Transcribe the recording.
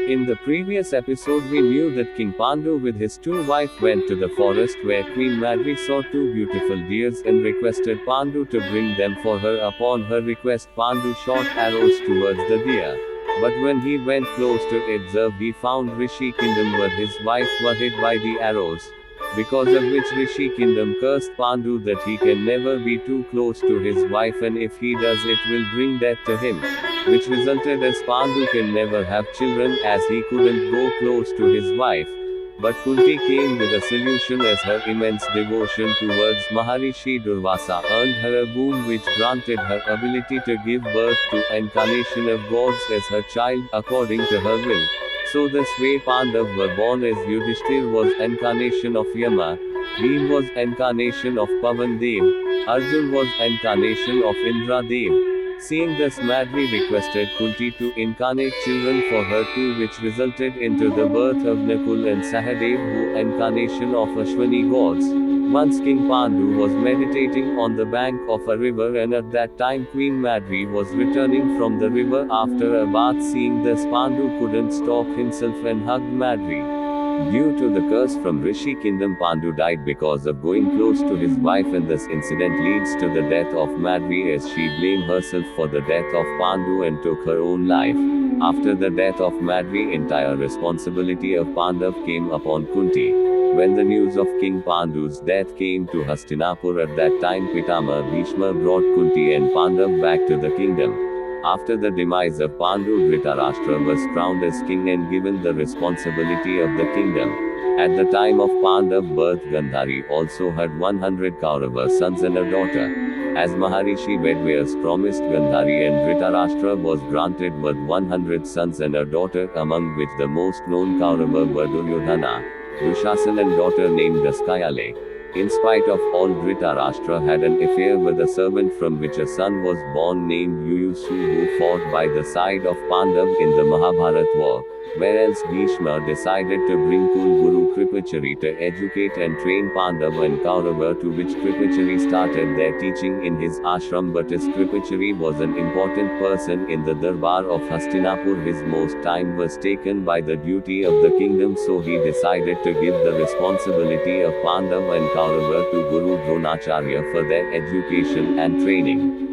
In the previous episode, we knew that King Pandu with his two wives went to the forest where Queen Madri saw two beautiful deers and requested Pandu to bring them for her. Upon her request, Pandu shot arrows towards the deer. But when he went close to observe, he found Rishi Kingdom where his wife were hit by the arrows. Because of which Rishi Kingdom cursed Pandu that he can never be too close to his wife, and if he does it will bring death to him. Which resulted as Pandu can never have children as he couldn't go close to his wife. But Kunti came with a solution as her immense devotion towards Maharishi Durvasa earned her a boon which granted her ability to give birth to incarnation of gods as her child according to her will. So this way Pandav were born as Yudhishthir was incarnation of Yama, Bhim was incarnation of Pavan Dev, Arjun was incarnation of Indra Dev. Seeing this, Madri requested Kunti to incarnate children for her too, which resulted into the birth of Nakul and Sahadev, who incarnation of Ashwini gods. Once King Pandu was meditating on the bank of a river, and at that time Queen Madri was returning from the river after a bath. Seeing this, Pandu couldn't stop himself and hugged Madri. Due to the curse from Rishi Kingdom, Pandu died because of going close to his wife, and this incident leads to the death of Madri as she blamed herself for the death of Pandu and took her own life. After the death of Madri, entire responsibility of Pandav came upon Kunti. When the news of King Pandu's death came to Hastinapur, at that time Pitama Bhishma brought Kunti and Pandav back to the kingdom. After the demise of Pandu, Dhritarashtra was crowned as king and given the responsibility of the kingdom. At the time of Pandav's birth, Gandhari also had 100 Kaurava sons and a daughter. As Maharishi Vedvyas promised, Gandhari and Dhritarashtra was granted with 100 sons and a daughter, among which the most known Kaurava were Duryodhana, Dushasan and daughter named Daskayale. In spite of all, Dhritarashtra had an affair with a servant from which a son was born named Yuyusu, who fought by the side of Pandav in the Mahabharat war. Whereas Bhishma decided to bring Kul Guru Kripachari to educate and train Pandav and Kaurava, to which Kripachari started their teaching in his ashram. But as Kripachari was an important person in the Darbar of Hastinapur, his most time was taken by the duty of the kingdom, so he decided to give the responsibility of Pandav and Kaurava to Guru Dronacharya for their education and training.